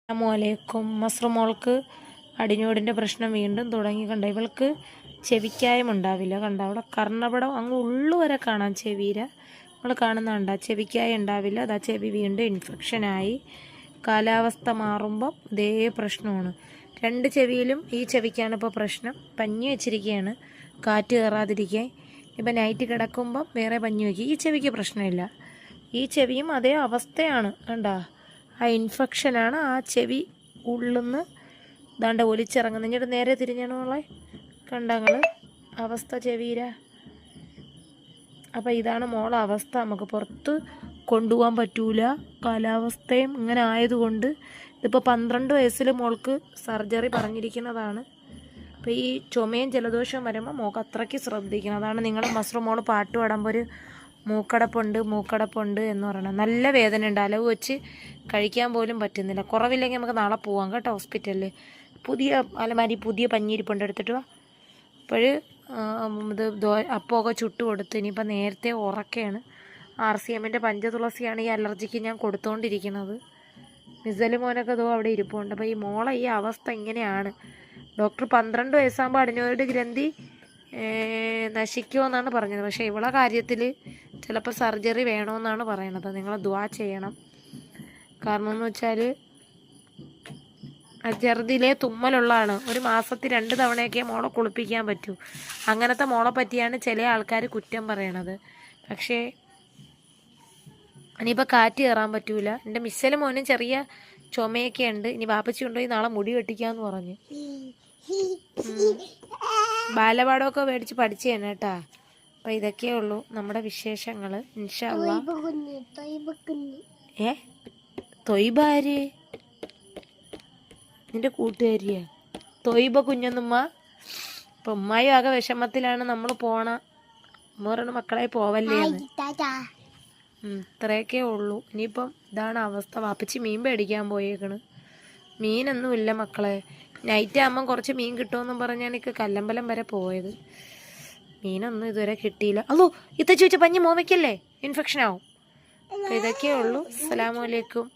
അസ്സലാമലൈക്കും. മസ്റുമോൾക്ക് അടിഞ്ഞോടിൻ്റെ പ്രശ്നം വീണ്ടും തുടങ്ങി. കണ്ട, ഇവൾക്ക് ചെവിക്കായം ഉണ്ടാവില്ല. കണ്ട, അവിടെ കർണപടം അങ്ങ് ഉള്ളുവരെ കാണാം ചെവിയില. നമ്മൾ കാണുന്നുണ്ട, ചെവിക്കായം ഉണ്ടാവില്ല. അതാ ചെവി വീണ്ടും ഇൻഫെക്ഷനായി. കാലാവസ്ഥ മാറുമ്പോൾ ഇതേ പ്രശ്നമാണ്. രണ്ട് ചെവിയിലും. ഈ ചെവിക്കാണ് ഇപ്പോൾ പ്രശ്നം. പഞ്ഞി വെച്ചിരിക്കുകയാണ് കാറ്റ് കയറാതിരിക്കാൻ. ഇപ്പം നൈറ്റ് കിടക്കുമ്പം വേറെ പഞ്ഞി വയ്ക്കും. ഈ ചെവിക്ക് പ്രശ്നമില്ല. ഈ ചെവിയും അതേ അവസ്ഥയാണ്. കണ്ടാ, ആ ഇൻഫെക്ഷനാണ്. ആ ചെവി ഉള്ളിന്ന് ദാണ്ട ഒലിച്ചിറങ്ങുന്നത്. എന്നിട്ട് നേരെ തിരിഞ്ഞാണ് മോളെ കണ്ടങ്ങൾ അവസ്ഥ ചെവിയില. അപ്പം ഇതാണ് മോളെ അവസ്ഥ. നമുക്ക് പുറത്ത് കൊണ്ടുപോകാൻ പറ്റൂല. കാലാവസ്ഥയും ഇങ്ങനെ ആയതുകൊണ്ട്. ഇതിപ്പോൾ 12 വയസ്സിൽ മോൾക്ക് സർജറി പറഞ്ഞിരിക്കുന്നതാണ്. അപ്പോൾ ഈ ചുമയും ജലദോഷവും വരുമ്പോൾ മോൾക്ക് അത്രയ്ക്ക് ശ്രദ്ധിക്കണം. അതാണ് നിങ്ങൾ മസ്റുമോൾ പാട്ട് പാടുമ്പോൾ ഒരു മൂക്കടപ്പുണ്ട് എന്ന് പറയണം. നല്ല വേദന ഉണ്ട്. അലവ് വെച്ച് കഴിക്കാൻ പോലും പറ്റുന്നില്ല. കുറവില്ലെങ്കിൽ നമുക്ക് നാളെ പോവാം കേട്ടോ ഹോസ്പിറ്റലിൽ. പുതിയ അലമാരി പുതിയ പഞ്ഞിരിപ്പുണ്ട്, എടുത്തിട്ട് വാ. അപ്പോൾ ഇത് അപ്പമൊക്കെ ചുട്ട് കൊടുത്ത് ഇനിയിപ്പോൾ നേരത്തെ ഉറക്കയാണ്. RCMൻ്റെ പഞ്ചതുളസിയാണ് ഈ അലർജിക്ക് ഞാൻ കൊടുത്തുകൊണ്ടിരിക്കുന്നത്. മിസല് മോനൊക്കെ ഇതോ അവിടെ ഇരിപ്പുണ്ട്. അപ്പോൾ ഈ മോളെ ഈ അവസ്ഥ ഇങ്ങനെയാണ്. ഡോക്ടർ 12 വയസ്സാകുമ്പോൾ അടിഞ്ഞോട് ഗ്രന്ഥി നശിക്കുമെന്നാണ് പറഞ്ഞത്. പക്ഷേ ഇവളെ കാര്യത്തിൽ ചിലപ്പോൾ സർജറി വേണമെന്നാണ് പറയണത്. നിങ്ങൾ ദുആ ചെയ്യണം. കാരണം എന്ന് വെച്ചാൽ ചെറുതിലെ തുമ്മലുള്ളതാണ്. ഒരു മാസത്തിൽ 2 തവണയൊക്കെ മോളെ കുളിപ്പിക്കാൻ പറ്റൂ. അങ്ങനത്തെ മോളെ പറ്റിയാണ് ചില ആൾക്കാർ കുറ്റം പറയണത്. പക്ഷേ ഇനിയിപ്പോൾ കാറ്റ് കയറാൻ പറ്റൂല. എൻ്റെ മിസ്സല് മോനും ചെറിയ ചുമയൊക്കെ ഉണ്ട്. ഇനി വാപ്പച്ചി കൊണ്ടുപോയി നാളെ മുടി വെട്ടിക്കാന്ന് പറഞ്ഞു. ബാലപാഠമൊക്കെ മേടിച്ച് പഠിച്ചു തന്നെ കേട്ടാ. അപ്പം ഇതൊക്കെയേ ഉള്ളൂ നമ്മുടെ വിശേഷങ്ങൾ. ഇൻഷാ അല്ലാഹ്. തൊയ്ബാര് നിന്റെ കൂട്ടുകാരിയാ തൊയ്ബ കുഞ്ഞൊന്നുമ്മ. അപ്പം ഉമ്മായും ആകെ വിഷമത്തിലാണ്. നമ്മൾ പോണ ഉമ്മ പറയണ മക്കളെ പോവല്ലേ എന്ന്. ഇത്രയൊക്കെ ഉള്ളൂ. ഇനിയിപ്പം ഇതാണ് അവസ്ഥ. വാപ്പച്ചി മീൻ മേടിക്കാൻ പോയേക്കണ്. മീനൊന്നും ഇല്ല മക്കളെ. നൈറ്റ് ആകുമ്പം കുറച്ച് മീൻ കിട്ടുമെന്നും പറഞ്ഞാണ് എനിക്ക് കല്ലമ്പലം വരെ പോയത്. മീനൊന്നും ഇതുവരെ കിട്ടിയില്ല. അതോ ഇത്ത ചോദിച്ച പഞ്ഞി മോവയ്ക്കല്ലേ, ഇൻഫെക്ഷൻ ആവും. അപ്പം ഇതൊക്കെയേ ഉള്ളൂ. അസ്സലാമു അലൈക്കും.